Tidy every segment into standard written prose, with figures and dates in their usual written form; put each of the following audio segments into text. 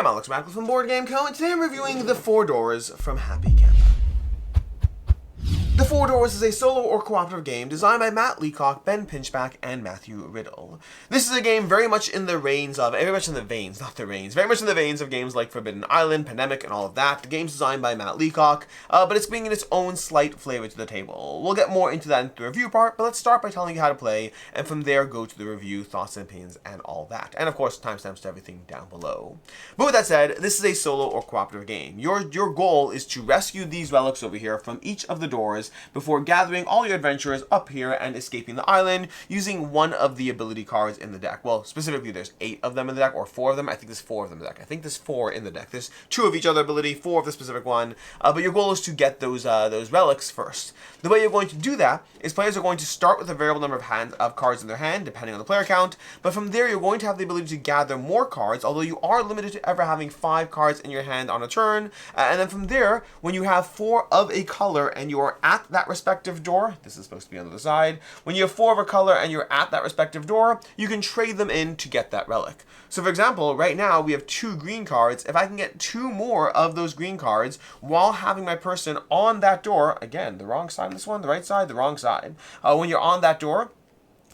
I'm Alex Radcliffe from Board Game Co, and today I'm reviewing The Four Doors from Happy Camper. The Four Doors is a solo or cooperative game designed by Matt Leacock, Ben Pinchback, and Matthew Riddle. This is a game very much in the veins of games like Forbidden Island, Pandemic, and all of that. The game's designed by Matt Leacock, but it's bringing its own slight flavor to the table. We'll get more into that in the review part, but let's start by telling you how to play, and from there go to the review, thoughts and opinions, and all that. And of course, timestamps to everything down below. But with that said, this is a solo or cooperative game. Your goal is to rescue these relics over here from each of the doors before gathering all your adventurers up here and escaping the island using one of the ability cards in the deck. Well, specifically there's 8 of them in the deck, or 4 of them. I think there's 4 of them in the deck. I think there's 4 in the deck. There's 2 of each other ability, 4 of the specific one, but your goal is to get those relics first. The way you're going to do that is players are going to start with a variable number of cards in their hand, depending on the player count, but from there you're going to have the ability to gather more cards, although you are limited to ever having 5 cards in your hand on a turn, and then from there, when you have 4 of a color and you are at that respective door, this is supposed to be on the other side, when you have 4 of a color and you're at that respective door, you can trade them in to get that relic. So for example, right now we have 2 green cards. If I can get 2 more of those green cards while having my person on that door, again, the wrong side of this one, the right side, the wrong side, when you're on that door,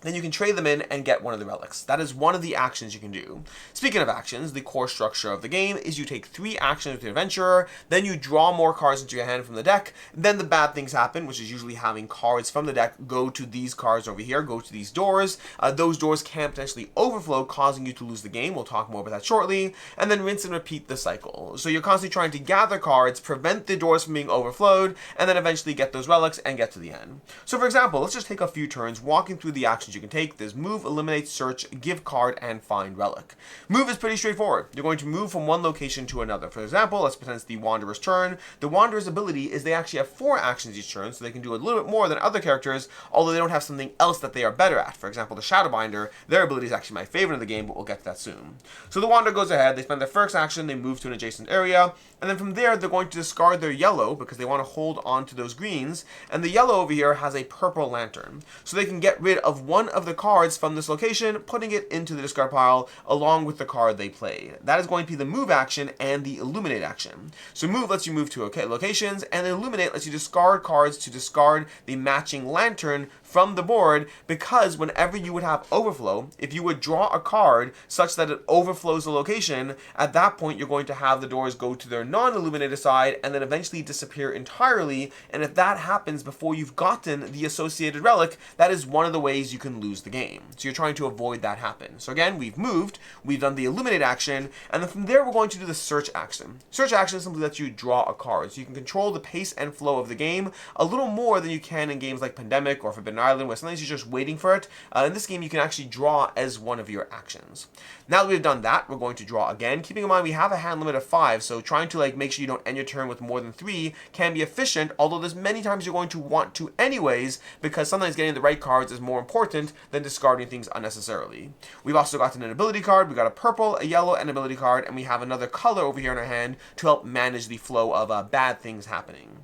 then you can trade them in and get one of the relics. That is one of the actions you can do. Speaking of actions, the core structure of the game is you take 3 actions with your adventurer, then you draw more cards into your hand from the deck, then the bad things happen, which is usually having cards from the deck go to these cards over here, go to these doors. Those doors can potentially overflow, causing you to lose the game. We'll talk more about that shortly. And then rinse and repeat the cycle. So you're constantly trying to gather cards, prevent the doors from being overflowed, and then eventually get those relics and get to the end. So for example, let's just take a few turns walking through the actions you can take. There's move, eliminate, search, give card, and find relic. Move is pretty straightforward. You're going to move from one location to another. For example, let's pretend it's the Wanderer's turn. The Wanderer's ability is they actually have 4 actions each turn, so they can do a little bit more than other characters, although they don't have something else that they are better at. For example, the Shadowbinder, their ability is actually my favorite in the game, but we'll get to that soon. So the Wanderer goes ahead, they spend their first action, they move to an adjacent area, and then from there, they're going to discard their yellow because they want to hold on to those greens, and the yellow over here has a purple lantern. So they can get rid of one of the cards from this location, putting it into the discard pile along with the card they played. That is going to be the move action and the illuminate action. So move lets you move to locations, and illuminate lets you discard cards to discard the matching lantern from the board, because whenever you would have overflow, if you would draw a card such that it overflows the location, at that point you're going to have the doors go to their non-illuminated side and then eventually disappear entirely, and if that happens before you've gotten the associated relic, that is one of the ways you can lose the game. So you're trying to avoid that happen. So again, we've moved, we've done the illuminate action, and then from there we're going to do the search action. Search action simply lets you draw a card, so you can control the pace and flow of the game a little more than you can in games like Pandemic or Forbidden Island, where sometimes you're just waiting for it. In this game, you can actually draw as one of your actions. Now that we've done that, we're going to draw again. Keeping in mind, we have a hand limit of 5, so trying to make sure you don't end your turn with more than 3 can be efficient, although there's many times you're going to want to anyways, because sometimes getting the right cards is more important than discarding things unnecessarily. We've also gotten an ability card. We got a purple, a yellow, and ability card, and we have another color over here in our hand to help manage the flow of bad things happening.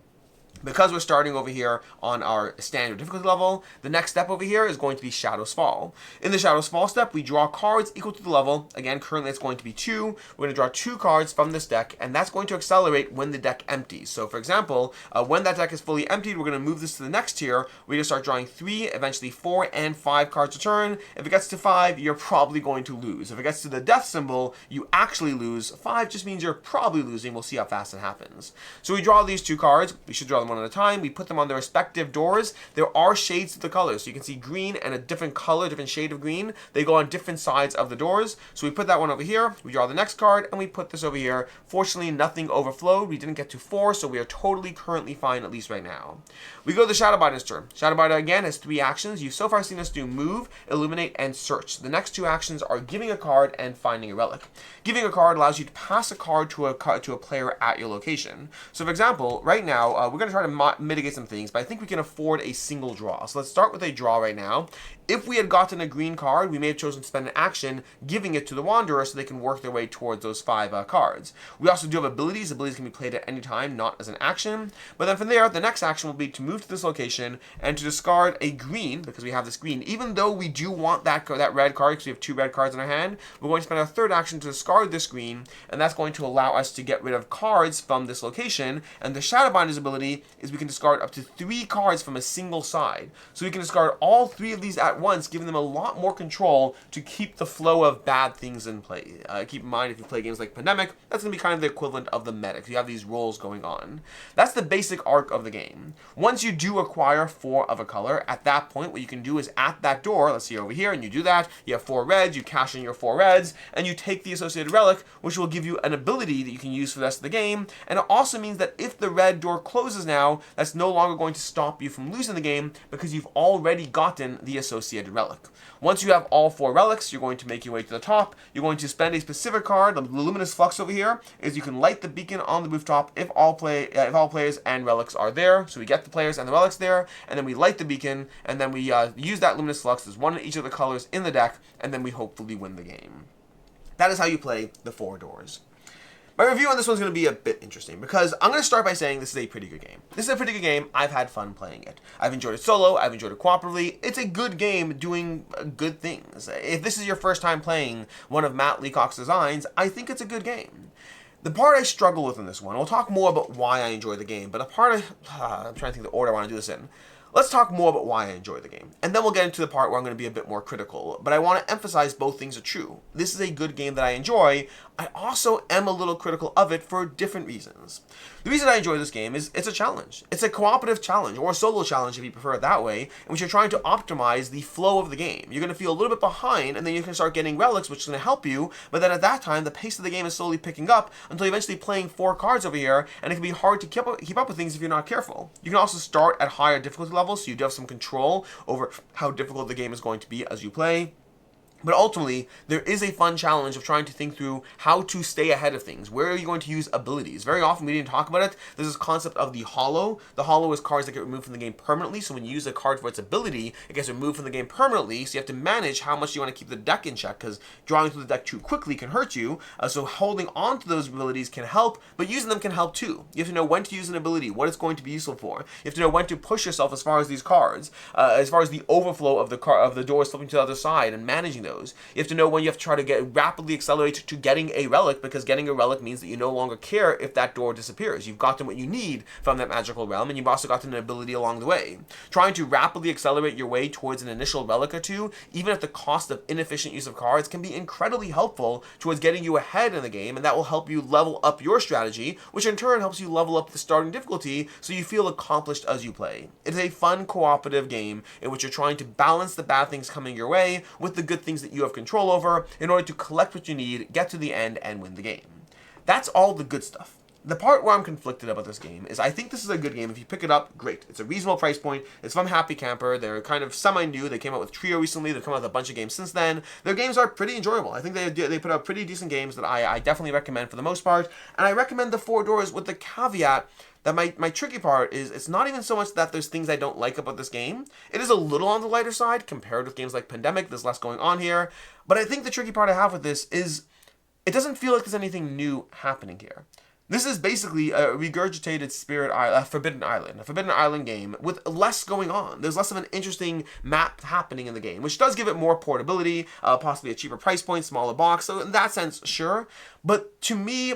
Because we're starting over here on our standard difficulty level, the next step over here is going to be Shadow's Fall. In the Shadow's Fall step, we draw cards equal to the level. Again, currently it's going to be 2. We're going to draw 2 cards from this deck, and that's going to accelerate when the deck empties. So for example, when that deck is fully emptied, we're going to move this to the next tier. We're going to start drawing 3, eventually 4, and 5 cards a turn. If it gets to 5, you're probably going to lose. If it gets to the death symbol, you actually lose. 5 just means you're probably losing. We'll see how fast it happens. So we draw these 2 cards. We should draw them one at a time. We put them on their respective doors. There are shades of the colors, so you can see green and a different color, different shade of green. They go on different sides of the doors. So we put that one over here, we draw the next card, and we put this over here. Fortunately, nothing overflowed. We didn't get to 4, so we are totally currently fine, at least right now. We go to the Shadowbinder's turn. Shadowbinder again has 3 actions. You've so far seen us do move, illuminate, and search. The next 2 actions are giving a card and finding a relic. Giving a card allows you to pass a card to a player at your location. So for example, right now, we're going to try to mitigate some things, but I think we can afford a single draw. So let's start with a draw right now. If we had gotten a green card, we may have chosen to spend an action giving it to the Wanderer so they can work their way towards those 5 cards. We also do have abilities. Abilities can be played at any time, not as an action. But then from there, the next action will be to move to this location and to discard a green, because we have this green. Even though we do want that red card, because we have 2 red cards in our hand, we're going to spend our third action to discard this green, and that's going to allow us to get rid of cards from this location. And the Shadowbinder's ability is we can discard up to 3 cards from a single side. So we can discard all 3 of these at once, giving them a lot more control to keep the flow of bad things in play. Keep in mind, if you play games like Pandemic, that's going to be kind of the equivalent of the medic. You have these roles going on. That's the basic arc of the game. Once you do acquire 4 of a color, at that point, what you can do is at that door, let's see over here, and you do that, you have 4 reds, you cash in your 4 reds, and you take the associated relic, which will give you an ability that you can use for the rest of the game. And it also means that if the red door closes now, that's no longer going to stop you from losing the game, because you've already gotten the associated relic. Once you have all 4 relics, you're going to make your way to the top. You're going to spend a specific card. The luminous flux over here is you can light the beacon on the rooftop if all players and relics are there. So we get the players and the relics there, and then we light the beacon, and then we use that luminous flux. There's 1 in each of the colors in the deck, and then we hopefully win the game. That is how you play the 4 doors. My review on this one's going to be a bit interesting, because I'm going to start by saying this is a pretty good game. This is a pretty good game. I've had fun playing it. I've enjoyed it solo. I've enjoyed it cooperatively. It's a good game doing good things. If this is your first time playing one of Matt Leacock's designs, I think it's a good game. The part I struggle with in this one, we'll talk more about why I enjoy the game, but the part I'm trying to think of the order I want to do this in. Let's talk more about why I enjoy the game, and then we'll get into the part where I'm going to be a bit more critical, but I want to emphasize both things are true. This is a good game that I enjoy. I also am a little critical of it for different reasons. The reason I enjoy this game is it's a challenge. It's a cooperative challenge, or a solo challenge if you prefer it that way, in which you're trying to optimize the flow of the game. You're going to feel a little bit behind, and then you can start getting relics, which is going to help you, but then at that time, the pace of the game is slowly picking up until you're eventually playing 4 cards over here, and it can be hard to keep up with things if you're not careful. You can also start at higher difficulty levels, so you do have some control over how difficult the game is going to be as you play. But ultimately, there is a fun challenge of trying to think through how to stay ahead of things. Where are you going to use abilities? Very often, we didn't talk about it, there's this concept of the hollow. The hollow is cards that get removed from the game permanently, so when you use a card for its ability, it gets removed from the game permanently, so you have to manage how much you want to keep the deck in check, because drawing through the deck too quickly can hurt you, so holding on to those abilities can help, but using them can help too. You have to know when to use an ability, what it's going to be useful for. You have to know when to push yourself as far as these cards, as far as the overflow of the doors flipping to the other side and managing those. You have to know when you have to try to rapidly accelerate to getting a relic, because getting a relic means that you no longer care if that door disappears. You've gotten what you need from that magical realm, and you've also gotten an ability along the way. Trying to rapidly accelerate your way towards an initial relic or two, even at the cost of inefficient use of cards, can be incredibly helpful towards getting you ahead in the game, and that will help you level up your strategy, which in turn helps you level up the starting difficulty so you feel accomplished as you play. It is a fun cooperative game in which you're trying to balance the bad things coming your way with the good things that you have control over in order to collect what you need, get to the end, and win the game. That's all the good stuff. The part where I'm conflicted about this game is I think this is a good game. If you pick it up, great. It's a reasonable price point. It's from Happy Camper. They're kind of semi-new. They came out with Trio recently. They've come out with a bunch of games since then. Their games are pretty enjoyable. I think they put out pretty decent games that I definitely recommend for the most part. And I recommend the 4 doors with the caveat that my tricky part is it's not even so much that there's things I don't like about this game. It is a little on the lighter side compared with games like Pandemic. There's less going on here. But I think the tricky part I have with this is it doesn't feel like there's anything new happening here. This is basically a regurgitated Forbidden Island game with less going on. There's less of an interesting map happening in the game, which does give it more portability, possibly a cheaper price point, smaller box. So in that sense, sure. But to me,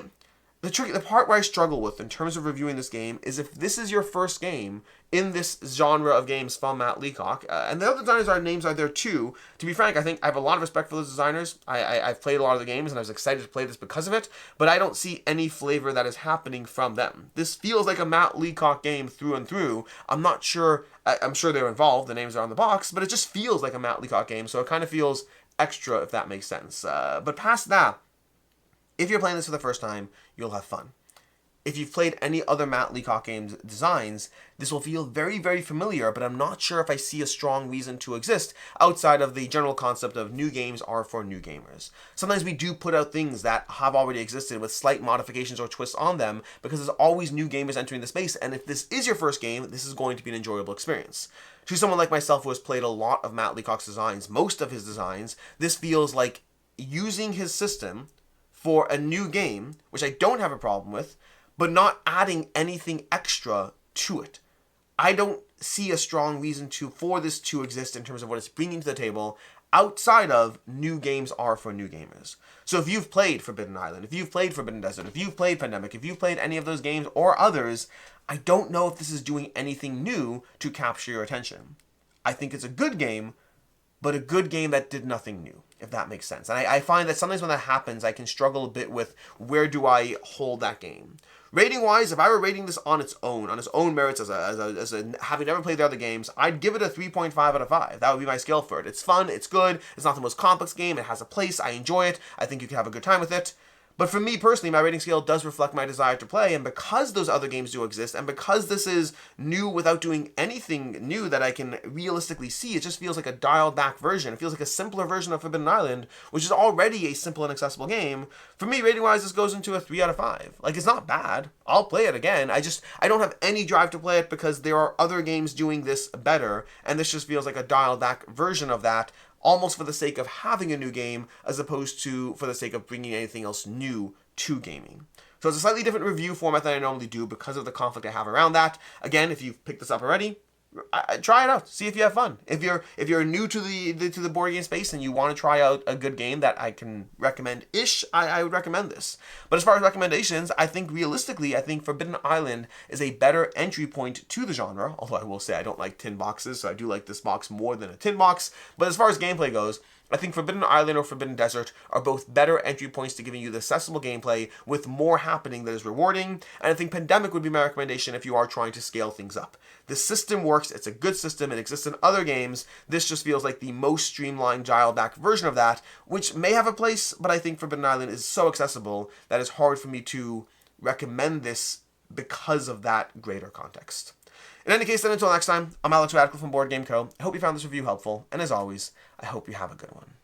the part where I struggle with in terms of reviewing this game is if this is your first game in this genre of games from Matt Leacock, and the other designers' names are there too. To be frank, I think I have a lot of respect for those designers. I've played a lot of the games and I was excited to play this because of it, but I don't see any flavor that is happening from them. This feels like a Matt Leacock game through and through. I'm not sure, I'm sure they're involved, the names are on the box, but it just feels like a Matt Leacock game, so it kind of feels extra, if that makes sense. But past that, if you're playing this for the first time, you'll have fun. if you've played any other Matt Leacock games designs, this will feel very, very familiar, but I'm not sure if I see a strong reason to exist outside of the general concept of new games are for new gamers. Sometimes we do put out things that have already existed with slight modifications or twists on them because there's always new gamers entering the space, and if this is your first game, this is going to be an enjoyable experience. To someone like myself who has played a lot of Matt Leacock's designs, most of his designs, this feels like using his system for a new game, which I don't have a problem with, but not adding anything extra to it. I don't see a strong reason for this to exist in terms of what it's bringing to the table outside of new games are for new gamers. So if you've played Forbidden Island, if you've played Forbidden Desert, if you've played Pandemic, if you've played any of those games or others, I don't know if this is doing anything new to capture your attention. I think it's a good game, but a good game that did nothing new, if that makes sense. And I find that sometimes when that happens, I can struggle a bit with where do I hold that game. Rating-wise, if I were rating this on its own merits, as a having never played the other games, I'd give it a 3.5 out of 5. That would be my scale for it. It's fun, it's good, it's not the most complex game, it has a place, I enjoy it, I think you can have a good time with it. But for me personally, my rating scale does reflect my desire to play, and because those other games do exist, and because this is new without doing anything new that I can realistically see, it just feels like a dialed back version. It feels like a simpler version of Forbidden Island, which is already a simple and accessible game. For me, rating-wise, this goes into a 3 out of 5. Like, it's not bad. I'll play it again. I don't have any drive to play it because there are other games doing this better, and this just feels like a dialed back version of that, almost for the sake of having a new game, as opposed to for the sake of bringing anything else new to gaming. So it's a slightly different review format than I normally do because of the conflict I have around that. Again, if you've picked this up already, try it out. See if you have fun. If you're new to the board game space and you want to try out a good game that I can recommend-ish, I would recommend this. But as far as recommendations, I think realistically, Forbidden Island is a better entry point to the genre. Although I will say I don't like tin boxes, so I do like this box more than a tin box. But as far as gameplay goes, I think Forbidden Island or Forbidden Desert are both better entry points to giving you the accessible gameplay with more happening that is rewarding, and I think Pandemic would be my recommendation if you are trying to scale things up. The system works, it's a good system, it exists in other games, this just feels like the most streamlined, dialed-back version of that, which may have a place, but I think Forbidden Island is so accessible that it's hard for me to recommend this because of that greater context. In any case, then until next time, I'm Alex Radical from Board Game Co. I hope you found this review helpful, and as always, I hope you have a good one.